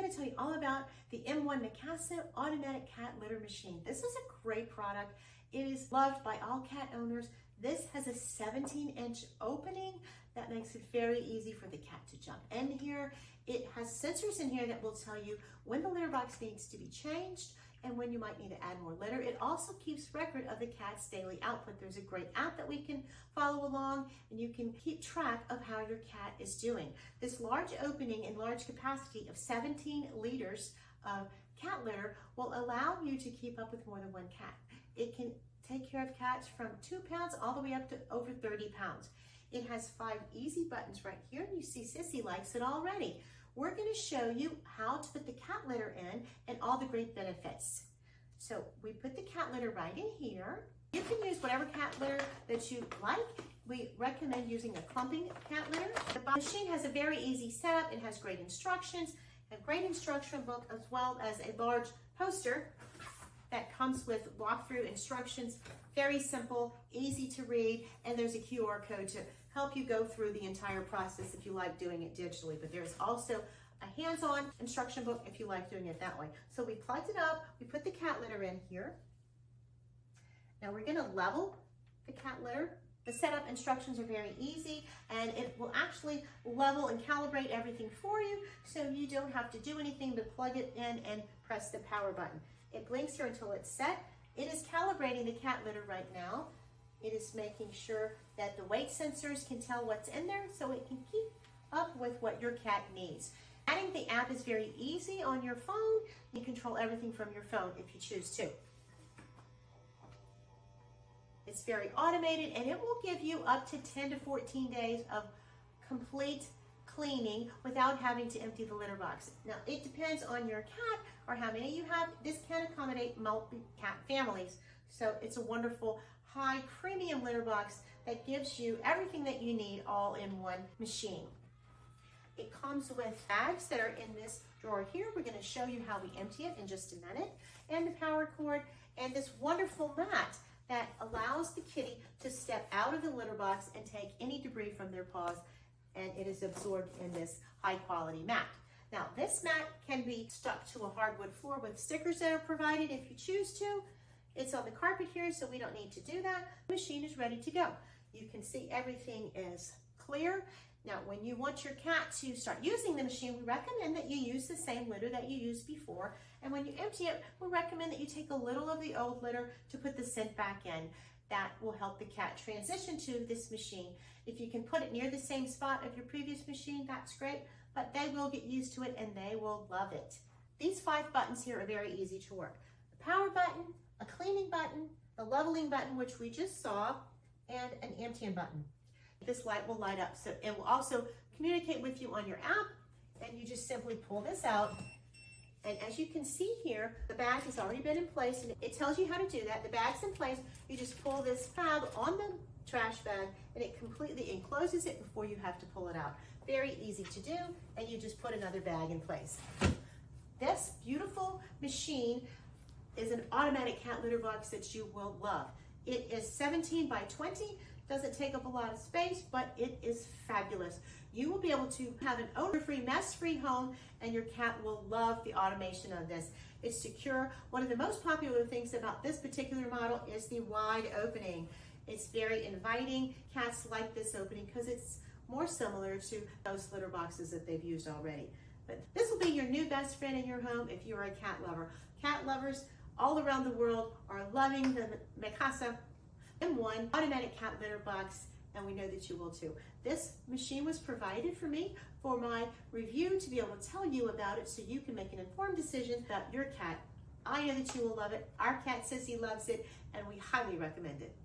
going to tell you all about the M1 Neakasa automatic cat litter machine. This is a great product. It is loved by all cat owners. This has a 17-inch opening that makes it very easy for the cat to jump in here. It has sensors in here that will tell you when the litter box needs to be changed and when you might need to add more litter. It also keeps record of the cat's daily output. There's a great app that we can follow along, and you can keep track of how your cat is doing. This large opening and large capacity of 17 liters of cat litter will allow you to keep up with more than one cat. It can take care of cats from 2 pounds all the way up to over 30 pounds. It has 5 easy buttons right here, and you see Sissy likes it already. We're going to show you how to put the cat litter in and all the great benefits. So we put the cat litter right in here. You can use whatever cat litter that you like. We recommend using a clumping cat litter. The machine has a very easy setup. It has great instructions, a great instruction book, as well as a large poster that comes with walkthrough instructions. Very simple, easy to read, and there's a QR code to help you go through the entire process if you like doing it digitally. But there's also a hands-on instruction book if you like doing it that way. So we plugged it up, we put the cat litter in here. Now we're gonna level the cat litter. The setup instructions are very easy, and it will actually level and calibrate everything for you, so you don't have to do anything but plug it in and press the power button. It blinks here until it's set. It is calibrating the cat litter right now. It is making sure that the weight sensors can tell what's in there so it can keep up with what your cat needs. Adding the app is very easy on your phone. You control everything from your phone if you choose to. It's very automated, and it will give you up to 10 to 14 days of complete cleaning without having to empty the litter box. Now, it depends on your cat or how many you have. This can accommodate multi-cat families. So it's a wonderful high premium litter box that gives you everything that you need all in one machine. It comes with bags that are in this drawer here. We're going to show you how we empty it in just a minute, and the power cord, and this wonderful mat that allows the kitty to step out of the litter box and take any debris from their paws, and it is absorbed in this high quality mat. Now, this mat can be stuck to a hardwood floor with stickers that are provided if you choose to. It's on the carpet here, so we don't need to do that. The machine is ready to go. You can see everything is clear. Now, when you want your cat to start using the machine, we recommend that you use the same litter that you used before. And when you empty it, we recommend that you take a little of the old litter to put the scent back in. That will help the cat transition to this machine. If you can put it near the same spot of your previous machine, that's great, but they will get used to it and they will love it. These 5 buttons here are very easy to work. The power button, a cleaning button, the leveling button, which we just saw, and an emptying button. This light will light up, so it will also communicate with you on your app, and you just simply pull this out. And as you can see here, the bag has already been in place, and it tells you how to do that. The bag's in place. You just pull this tab on the trash bag, and it completely encloses it before you have to pull it out. Very easy to do, and you just put another bag in place. This beautiful machine is an automatic cat litter box that you will love. It is 17 by 20. Doesn't take up a lot of space, but it is fabulous. You will be able to have an odor-free, mess-free home, and your cat will love the automation of this. It's secure. One of the most popular things about this particular model is the wide opening. It's very inviting. Cats like this opening because it's more similar to those litter boxes that they've used already. But this will be your new best friend in your home if you're a cat lover. Cat lovers all around the world are loving the Neakasa M1 automatic cat litter box, and we know that you will too. This machine was provided for me for my review to be able to tell you about it so you can make an informed decision about your cat. I know that you will love it. Our cat Sissy loves it, and we highly recommend it.